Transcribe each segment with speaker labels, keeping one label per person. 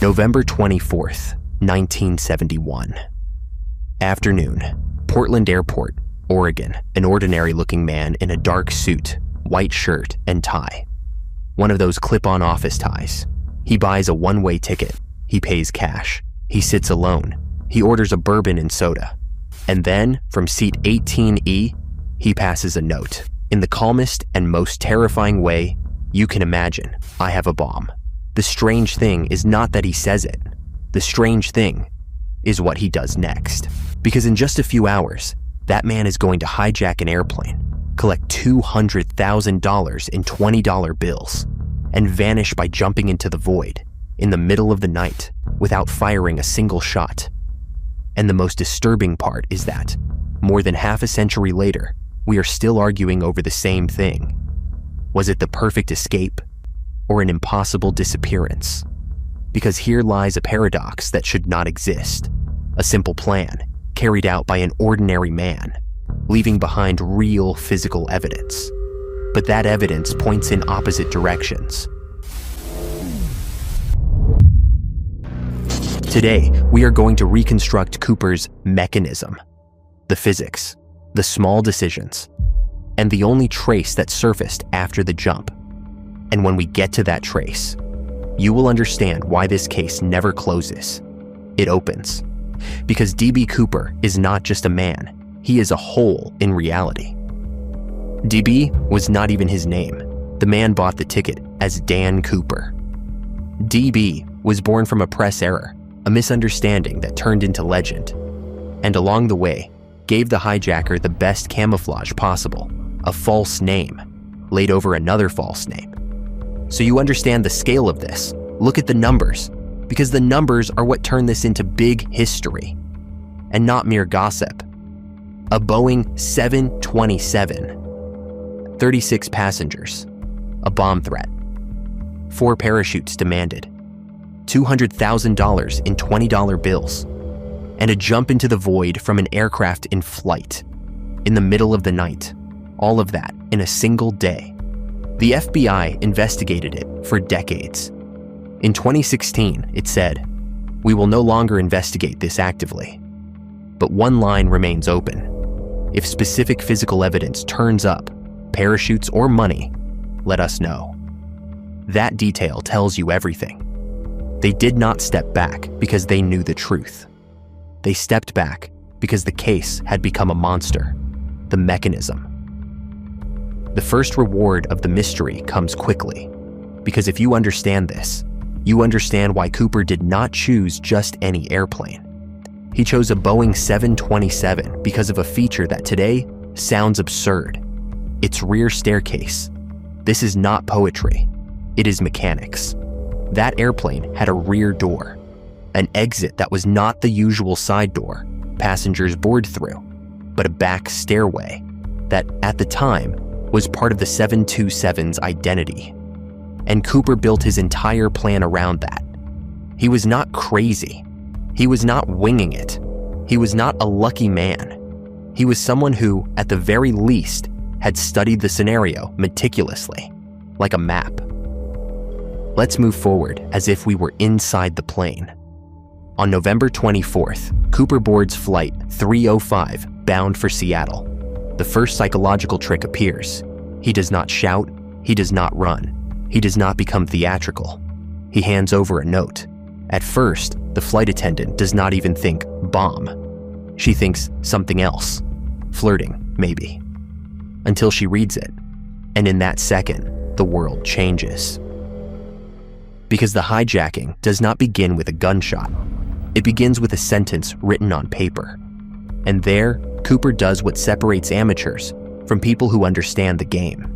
Speaker 1: November 24th, 1971. Afternoon, Portland Airport, Oregon. An ordinary-looking man in a dark suit, white shirt, and tie. One of those clip-on office ties. He buys a one-way ticket. He pays cash. He sits alone. He orders a bourbon and soda. And then, from seat 18E, he passes a note. In the calmest and most terrifying way you can imagine, I have a bomb. The strange thing is not that he says it. The strange thing is what he does next. Because in just a few hours, that man is going to hijack an airplane, collect $200,000 in $20 bills, and vanish by jumping into the void in the middle of the night without firing a single shot. And the most disturbing part is that, more than half a century later, we are still arguing over the same thing. Was it the perfect escape or an impossible disappearance? Because here lies a paradox that should not exist. A simple plan carried out by an ordinary man, leaving behind real physical evidence. But that evidence points in opposite directions. Today, we are going to reconstruct Cooper's mechanism, the physics, the small decisions, and the only trace that surfaced after the jump. And when we get to that trace, you will understand why this case never closes. It opens. Because DB Cooper is not just a man, he is a whole in reality. DB was not even his name. The man bought the ticket as Dan Cooper. DB was born from a press error, a misunderstanding that turned into legend, and along the way, gave the hijacker the best camouflage possible, a false name, laid over another false name. So you understand the scale of this. Look at the numbers, because the numbers are what turn this into big history, and not mere gossip. A Boeing 727, 36 passengers, a bomb threat, 4 parachutes demanded, $200,000 in $20 bills, and a jump into the void from an aircraft in flight, in the middle of the night. All of that in a single day. The FBI investigated it for decades. In 2016, it said, "We will no longer investigate this actively." But one line remains open. If specific physical evidence turns up, parachutes or money, let us know. That detail tells you everything. They did not step back because they knew the truth. They stepped back because the case had become a monster, the mechanism. The first reward of the mystery comes quickly, because if you understand this, you understand why Cooper did not choose just any airplane. He chose a Boeing 727 because of a feature that today sounds absurd: its rear staircase. This is not poetry, it is mechanics. That airplane had a rear door, an exit that was not the usual side door passengers board through, but a back stairway that, at the time, was part of the 727's identity. And Cooper built his entire plan around that. He was not crazy. He was not winging it. He was not a lucky man. He was someone who, at the very least, had studied the scenario meticulously, like a map. Let's move forward as if we were inside the plane. On November 24th, Cooper boards Flight 305 bound for Seattle. The first psychological trick appears. He does not shout, he does not run, he does not become theatrical. He hands over a note. At first, the flight attendant does not even think bomb. She thinks something else, flirting, maybe, until she reads it. And in that second, the world changes. Because the hijacking does not begin with a gunshot. It begins with a sentence written on paper. And there, Cooper does what separates amateurs from people who understand the game.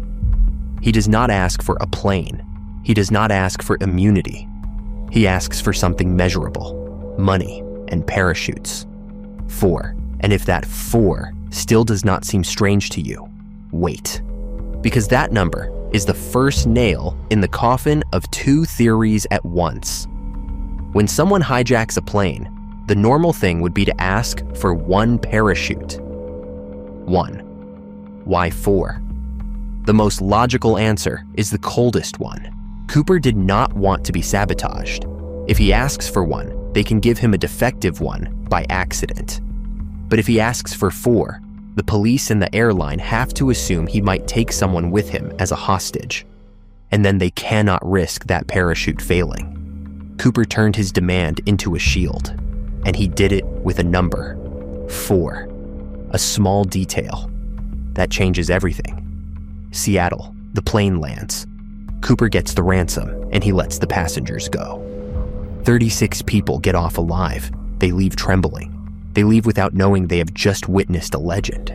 Speaker 1: He does not ask for a plane. He does not ask for immunity. He asks for something measurable: money and parachutes. 4. And if that 4 still does not seem strange to you, wait. Because that number is the first nail in the coffin of 2 theories at once. When someone hijacks a plane, the normal thing would be to ask for 1 parachute. 1. Why 4? The most logical answer is the coldest one. Cooper did not want to be sabotaged. If he asks for one, they can give him a defective one by accident. But if he asks for 4, the police and the airline have to assume he might take someone with him as a hostage. And then they cannot risk that parachute failing. Cooper turned his demand into a shield, and he did it with a number, 4. A small detail that changes everything. Seattle, the plane lands. Cooper gets the ransom, and he lets the passengers go. 36 people get off alive. They leave trembling. They leave without knowing they have just witnessed a legend.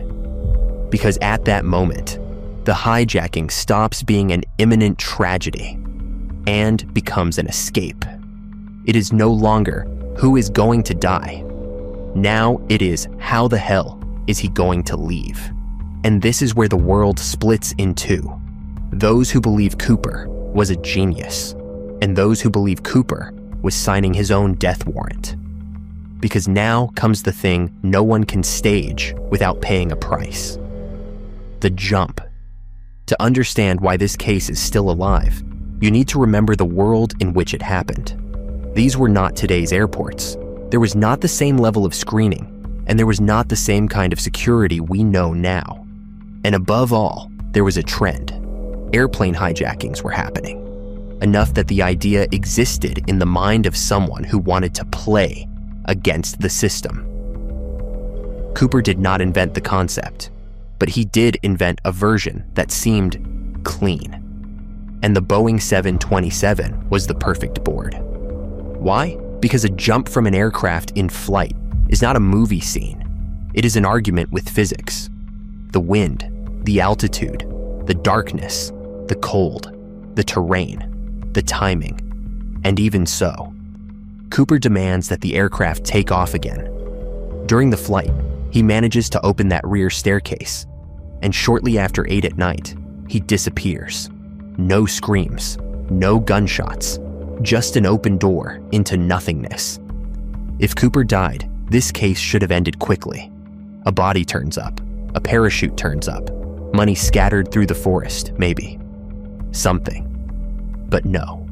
Speaker 1: Because at that moment, the hijacking stops being an imminent tragedy and becomes an escape. It is no longer who is going to die. Now it is how the hell is he going to leave? And this is where the world splits in two. Those who believe Cooper was a genius, and those who believe Cooper was signing his own death warrant. Because now comes the thing no one can stage without paying a price. The jump. To understand why this case is still alive, you need to remember the world in which it happened. These were not today's airports. There was not the same level of screening, and there was not the same kind of security we know now. And above all, there was a trend. Airplane hijackings were happening. Enough that the idea existed in the mind of someone who wanted to play against the system. Cooper did not invent the concept, but he did invent a version that seemed clean. And the Boeing 727 was the perfect board. Why? Because a jump from an aircraft in flight is not a movie scene. It is an argument with physics. The wind, the altitude, the darkness, the cold, the terrain, the timing, and even so, Cooper demands that the aircraft take off again. During the flight, he manages to open that rear staircase, and shortly after 8 at night, he disappears. No screams, no gunshots, just an open door into nothingness. If Cooper died, this case should have ended quickly. A body turns up, a parachute turns up, money scattered through the forest, maybe. Something. But no,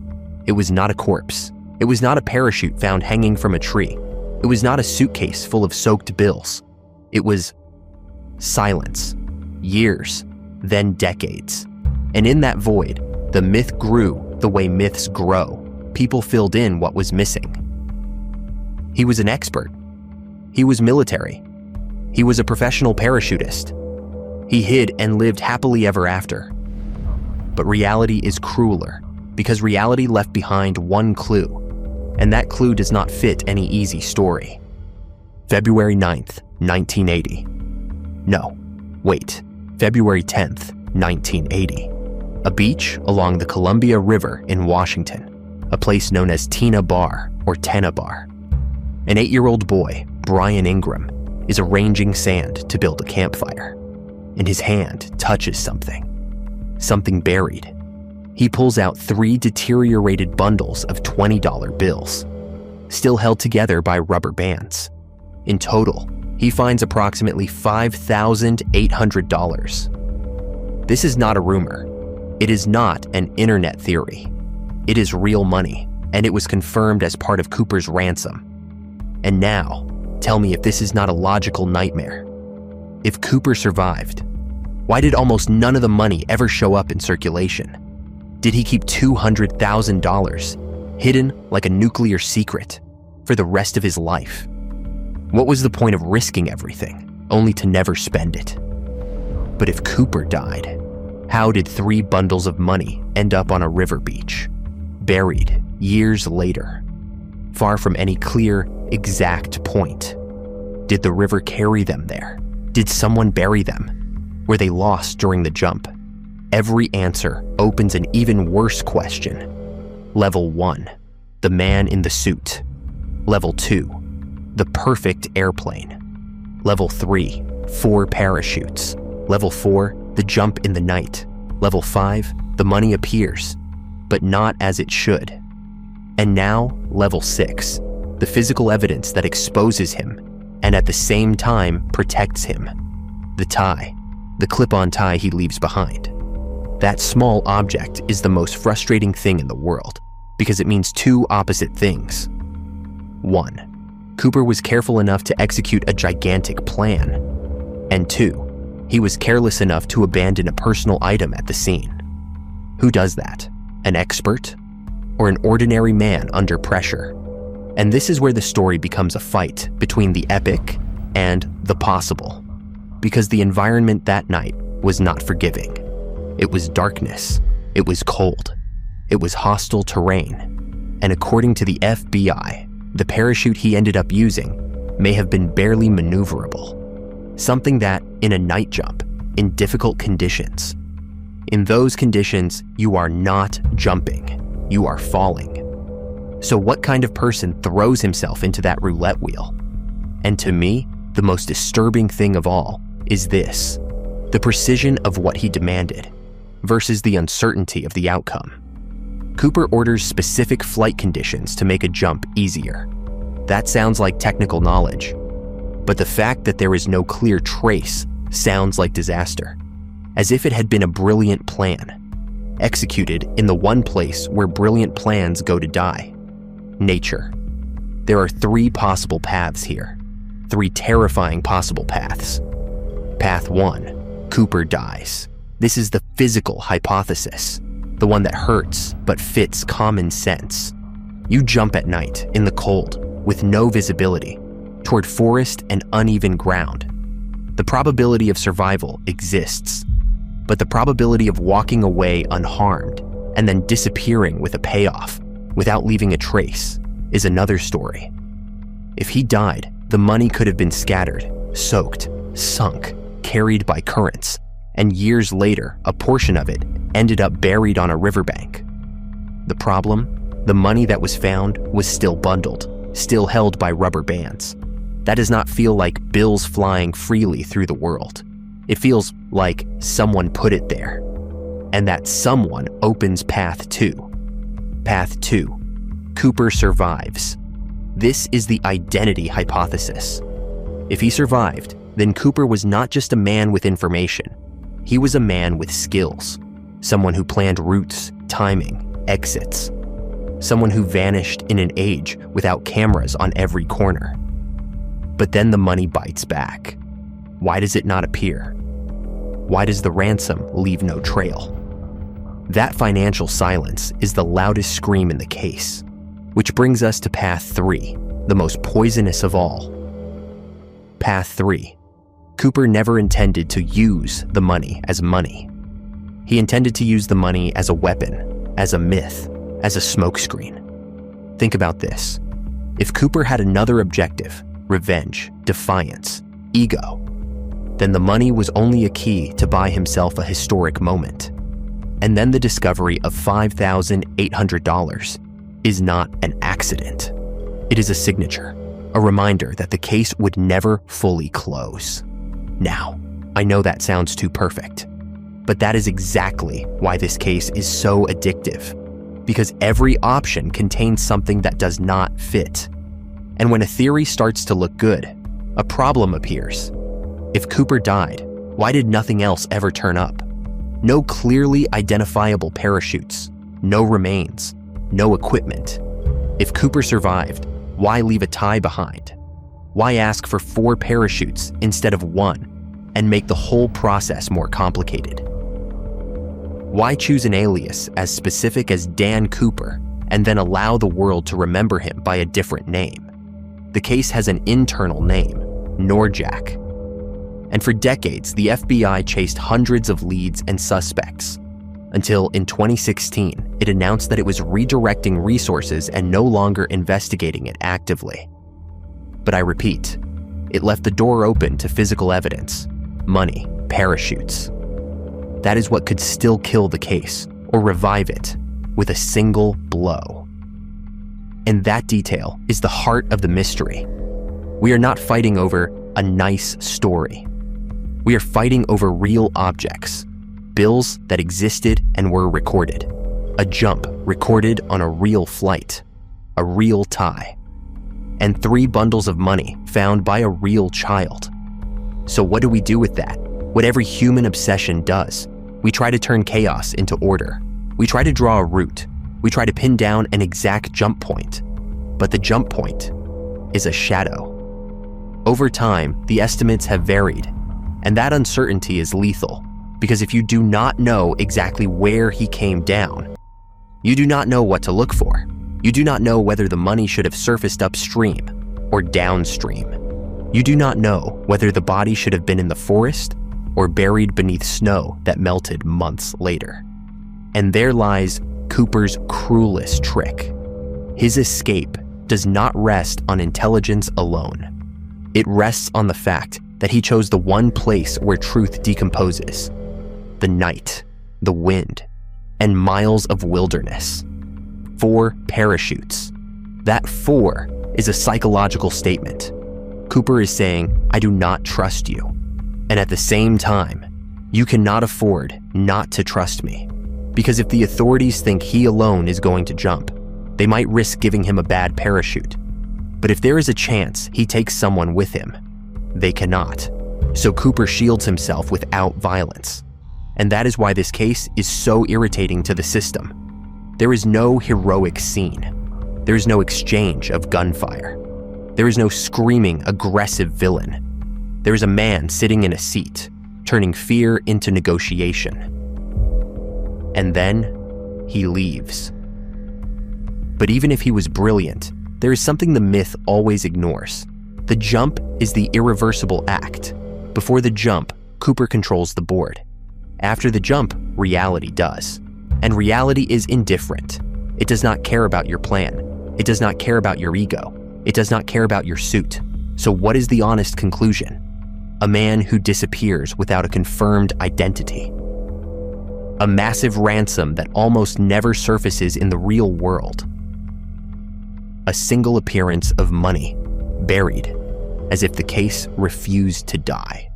Speaker 1: it was not a corpse. It was not a parachute found hanging from a tree. It was not a suitcase full of soaked bills. It was silence, years, then decades. And in that void, the myth grew the way myths grow. People filled in what was missing. He was an expert. He was military. He was a professional parachutist. He hid and lived happily ever after. But reality is crueler, because reality left behind one clue, and that clue does not fit any easy story. February 9th, 1980. No, wait, February 10th, 1980. A beach along the Columbia River in Washington, a place known as Tina Bar or Tenna Bar. An 8-year-old boy, Brian Ingram, is arranging sand to build a campfire, and his hand touches something buried. He pulls out 3 deteriorated bundles of $20 bills, still held together by rubber bands. In total, he finds approximately $5,800. This is not a rumor. It is not an internet theory. It is real money, and it was confirmed as part of Cooper's ransom. And now, tell me if this is not a logical nightmare. If Cooper survived, why did almost none of the money ever show up in circulation? Did he keep $200,000 hidden like a nuclear secret for the rest of his life? What was the point of risking everything only to never spend it? But if Cooper died, how did 3 bundles of money end up on a river beach, buried years later, far from any clear, exact point? Did the river carry them there? Did someone bury them? Were they lost during the jump? Every answer opens an even worse question. Level 1, the man in the suit. Level 2, the perfect airplane. Level 3, 4 parachutes. Level 4, the jump in the night. Level 5, the money appears, but not as it should. And now, Level 6, the physical evidence that exposes him and at the same time protects him. The tie, the clip-on tie he leaves behind. That small object is the most frustrating thing in the world, because it means two opposite things. 1. Cooper was careful enough to execute a gigantic plan. And 2. He was careless enough to abandon a personal item at the scene. Who does that? An expert? Or an ordinary man under pressure? And this is where the story becomes a fight between the epic and the possible, because the environment that night was not forgiving. It was darkness, it was cold, it was hostile terrain, and according to the FBI, the parachute he ended up using may have been barely maneuverable. Something that, in a night jump, in difficult conditions, in those conditions, you are not jumping, you are falling. So what kind of person throws himself into that roulette wheel? And to me, the most disturbing thing of all is this: the precision of what he demanded versus the uncertainty of the outcome. Cooper orders specific flight conditions to make a jump easier. That sounds like technical knowledge, but the fact that there is no clear trace sounds like disaster, as if it had been a brilliant plan, executed in the one place where brilliant plans go to die: nature. There are 3 possible paths here, 3 terrifying possible paths. Path 1, Cooper dies. This is the physical hypothesis, the one that hurts but fits common sense. You jump at night in the cold with no visibility toward forest and uneven ground. The probability of survival exists, but the probability of walking away unharmed and then disappearing with a payoff without leaving a trace is another story. If he died, the money could have been scattered, soaked, sunk, carried by currents, and years later, a portion of it ended up buried on a riverbank. The problem? The money that was found was still bundled, still held by rubber bands. That does not feel like bills flying freely through the world. It feels like someone put it there, and that someone opens path 2. Path 2. Cooper survives. This is the identity hypothesis. If he survived, then Cooper was not just a man with information. He was a man with skills. Someone who planned routes, timing, exits. Someone who vanished in an age without cameras on every corner. But then the money bites back. Why does it not appear? Why does the ransom leave no trail? That financial silence is the loudest scream in the case, which brings us to path 3, the most poisonous of all. Path 3. Cooper never intended to use the money as money. He intended to use the money as a weapon, as a myth, as a smokescreen. Think about this. If Cooper had another objective, revenge, defiance, ego, then the money was only a key to buy himself a historic moment. And then the discovery of $5,800 is not an accident. It is a signature, a reminder that the case would never fully close. Now, I know that sounds too perfect, but that is exactly why this case is so addictive, because every option contains something that does not fit. And when a theory starts to look good, a problem appears. If Cooper died, why did nothing else ever turn up? No clearly identifiable parachutes, no remains, no equipment. If Cooper survived, why leave a tie behind? Why ask for 4 parachutes instead of 1 and make the whole process more complicated? Why choose an alias as specific as Dan Cooper and then allow the world to remember him by a different name? The case has an internal name, Norjack. And for decades, the FBI chased hundreds of leads and suspects, until in 2016, it announced that it was redirecting resources and no longer investigating it actively. But I repeat, it left the door open to physical evidence, money, parachutes. That is what could still kill the case or revive it with a single blow. And that detail is the heart of the mystery. We are not fighting over a nice story. We are fighting over real objects, bills that existed and were recorded, a jump recorded on a real flight, a real tie, and 3 bundles of money found by a real child. So what do we do with that? What every human obsession does. We try to turn chaos into order. We try to draw a route, We try to pin down an exact jump point, but the jump point is a shadow. Over time, the estimates have varied, and that uncertainty is lethal, because if you do not know exactly where he came down, you do not know what to look for. You do not know whether the money should have surfaced upstream or downstream. You do not know whether the body should have been in the forest or buried beneath snow that melted months later. And there lies Cooper's cruelest trick. His escape does not rest on intelligence alone. It rests on the fact that he chose the one place where truth decomposes: the night, the wind, and miles of wilderness. 4 parachutes. That 4 is a psychological statement. Cooper is saying, I do not trust you. And at the same time, you cannot afford not to trust me. Because if the authorities think he alone is going to jump, they might risk giving him a bad parachute. But if there is a chance he takes someone with him, they cannot. So Cooper shields himself without violence. And that is why this case is so irritating to the system. There is no heroic scene. There is no exchange of gunfire. There is no screaming, aggressive villain. There is a man sitting in a seat, turning fear into negotiation. And then he leaves. But even if he was brilliant, there is something the myth always ignores. The jump is the irreversible act. Before the jump, Cooper controls the board. After the jump, reality does. And reality is indifferent. It does not care about your plan. It does not care about your ego. It does not care about your suit. So what is the honest conclusion? A man who disappears without a confirmed identity. A massive ransom that almost never surfaces in the real world. A single appearance of money, buried, as if the case refused to die.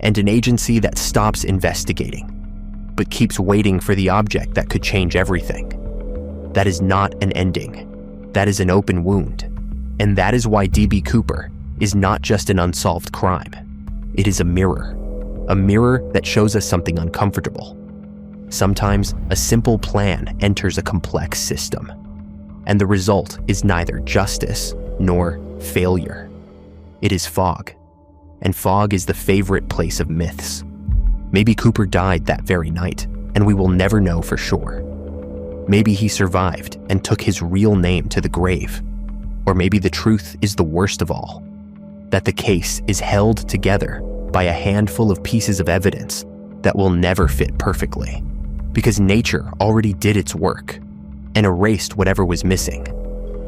Speaker 1: And an agency that stops investigating, but keeps waiting for the object that could change everything. That is not an ending. That is an open wound. And that is why D.B. Cooper is not just an unsolved crime. It is a mirror that shows us something uncomfortable. Sometimes a simple plan enters a complex system, and the result is neither justice nor failure. It is fog, and fog is the favorite place of myths. Maybe Cooper died that very night, and we will never know for sure. Maybe he survived and took his real name to the grave. Or maybe the truth is the worst of all, that the case is held together by a handful of pieces of evidence that will never fit perfectly, because nature already did its work and erased whatever was missing.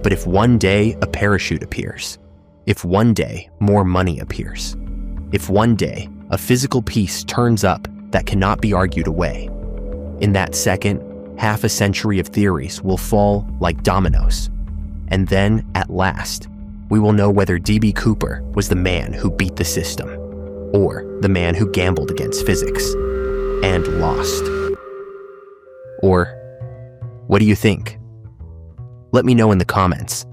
Speaker 1: But if one day a parachute appears, if one day more money appears, if one day a physical piece turns up that cannot be argued away, in that second, half a century of theories will fall like dominoes. And then, at last, we will know whether D.B. Cooper was the man who beat the system, or the man who gambled against physics and lost. Or, what do you think? Let me know in the comments.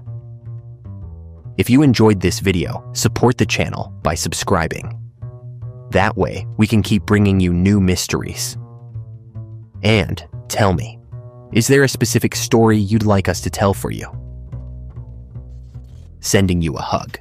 Speaker 1: If you enjoyed this video, support the channel by subscribing. That way, we can keep bringing you new mysteries. And tell me, is there a specific story you'd like us to tell for you? Sending you a hug.